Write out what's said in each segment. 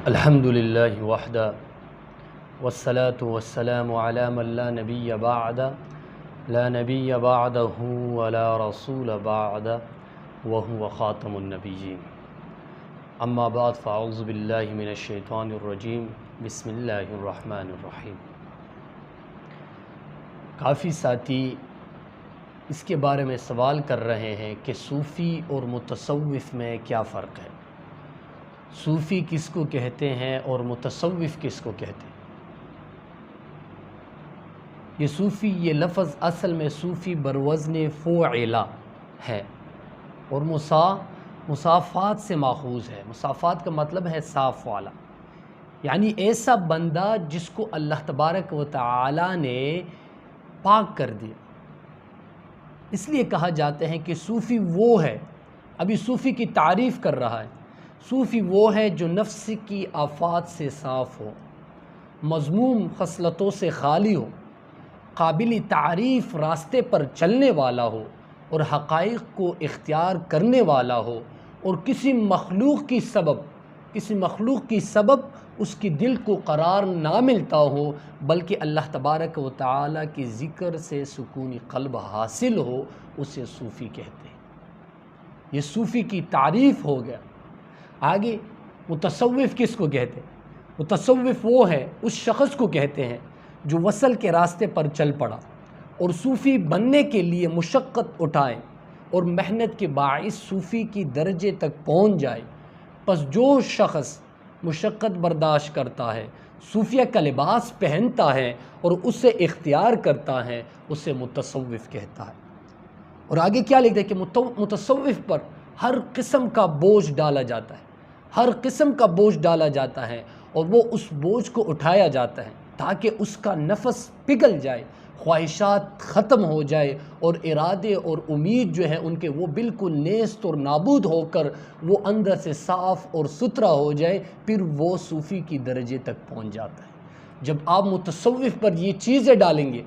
الحمد للہ وحدہ والصلاة والسلام علی من لا نبی بعد لا نبی بعدہ ولا رسول بعد وهو خاتم النبیین اما بعد فاعوذ باللہ من الشیطان الرجیم بسم اللہ الرحمن الرحیم۔ کافی ساتھی اس کے بارے میں سوال کر رہے ہیں کہ صوفی اور متصوف میں کیا فرق ہے، صوفی کس کو کہتے ہیں اور متصوف کس کو کہتے ہیں۔ یہ صوفی، یہ لفظ اصل میں صوفی بروزن فعلا ہے اور مصافات سے ماخوذ ہے۔ مصافات کا مطلب ہے صاف والا، یعنی ایسا بندہ جس کو اللہ تبارک و تعالی نے پاک کر دیا۔ اس لیے کہا جاتا ہے کہ صوفی وہ ہے، ابھی صوفی کی تعریف کر رہا ہے، صوفی وہ ہے جو نفس کی آفات سے صاف ہو، مذموم خصلتوں سے خالی ہو، قابل تعریف راستے پر چلنے والا ہو اور حقائق کو اختیار کرنے والا ہو، اور کسی مخلوق کی سبب اس کی دل کو قرار نہ ملتا ہو، بلکہ اللہ تبارک و تعالی کی ذکر سے سکون قلب حاصل ہو، اسے صوفی کہتے ہیں۔ یہ صوفی کی تعریف ہو گیا۔ آگے متصوف کس کو کہتے ہیں؟ متصوف وہ ہے، اس شخص کو کہتے ہیں جو وصل کے راستے پر چل پڑا اور صوفی بننے کے لیے مشقت اٹھائے اور محنت کے باعث صوفی کی درجے تک پہنچ جائے۔ پس جو شخص مشقت برداشت کرتا ہے، صوفیہ کا لباس پہنتا ہے اور اسے اختیار کرتا ہے، اسے متصوف کہتا ہے۔ اور آگے کیا لکھتا ہے کہ متصوف پر ہر قسم کا بوجھ ڈالا جاتا ہے، ہر قسم کا بوجھ ڈالا جاتا ہے اور وہ اس بوجھ کو اٹھایا جاتا ہے تاکہ اس کا نفس پگھل جائے، خواہشات ختم ہو جائے اور ارادے اور امید جو ہے ان کے وہ بالکل نیست اور نابود ہو کر وہ اندر سے صاف اور ستھرا ہو جائے، پھر وہ صوفی کی درجے تک پہنچ جاتا ہے۔ جب آپ متصوف پر یہ چیزیں ڈالیں گے،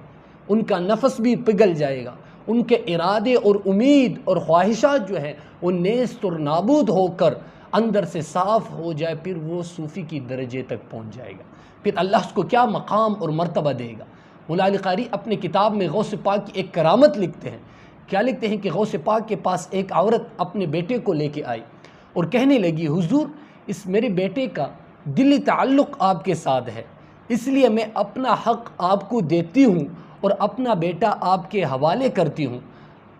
ان کا نفس بھی پگھل جائے گا، ان کے ارادے اور امید اور خواہشات جو ہیں وہ نیست اور نابود ہو کر اندر سے صاف ہو جائے، پھر وہ صوفی کی درجے تک پہنچ جائے گا۔ پھر اللہ اس کو کیا مقام اور مرتبہ دے گا۔ مولا علی قاری اپنے کتاب میں غوث پاک کی ایک کرامت لکھتے ہیں۔ کیا لکھتے ہیں کہ غوث پاک کے پاس ایک عورت اپنے بیٹے کو لے کے آئی اور کہنے لگی، حضور اس میرے بیٹے کا دلی تعلق آپ کے ساتھ ہے، اس لیے میں اپنا حق آپ کو دیتی ہوں اور اپنا بیٹا آپ کے حوالے کرتی ہوں،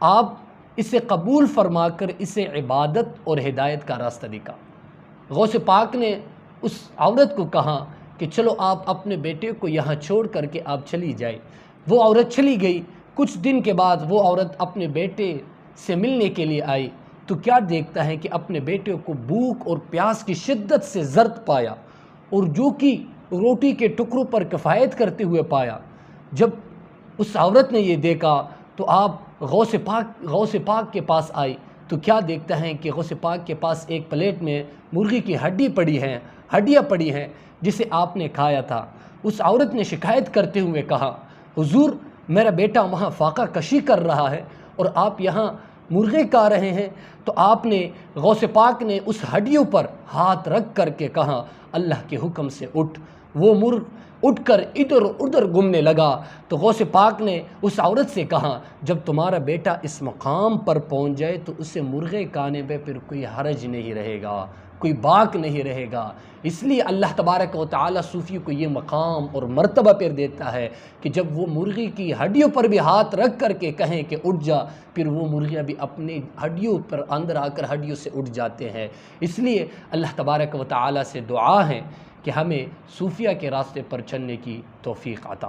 آپ اسے قبول فرما کر اسے عبادت اور ہدایت کا راستہ دکھا۔ غوث پاک نے اس عورت کو کہا کہ چلو آپ اپنے بیٹے کو یہاں چھوڑ کر کے آپ چلی جائے۔ وہ عورت چلی گئی۔ کچھ دن کے بعد وہ عورت اپنے بیٹے سے ملنے کے لیے آئی تو کیا دیکھتا ہے کہ اپنے بیٹے کو بھوک اور پیاس کی شدت سے زرد پایا اور جو کہ روٹی کے ٹکڑوں پر کفایت کرتے ہوئے پایا۔ جب اس عورت نے یہ دیکھا تو آپ غوث پاک کے پاس آئی تو کیا دیکھتا ہے کہ غوث پاک کے پاس ایک پلیٹ میں مرغی کی ہڈیاں پڑی ہیں جسے آپ نے کھایا تھا۔ اس عورت نے شکایت کرتے ہوئے کہا، حضور میرا بیٹا وہاں فاقہ کشی کر رہا ہے اور آپ یہاں مرغے کھا رہے ہیں۔ تو آپ نے غوث پاک نے اس ہڈیوں پر ہاتھ رکھ کر کے کہا، اللہ کے حکم سے اٹھ۔ وہ مرغ اٹھ کر ادھر ادھر گھومنے لگا تو غوث پاک نے اس عورت سے کہا، جب تمہارا بیٹا اس مقام پر پہنچ جائے تو اسے مرغے کھانے پہ پھر کوئی حرج نہیں رہے گا، کوئی باک نہیں رہے گا۔ اس لیے اللہ تبارک و تعالی صوفی کو یہ مقام اور مرتبہ پھر دیتا ہے کہ جب وہ مرغی کی ہڈیوں پر بھی ہاتھ رکھ کر کے کہیں کہ اٹھ جا، پھر وہ مرغیاں بھی اپنی ہڈیوں پر اندر آ کر ہڈیوں سے اٹھ جاتے ہیں۔ اس لیے اللہ تبارک و تعالی سے دعا ہے کہ ہمیں صوفیہ کے راستے پر چلنے کی توفیق عطا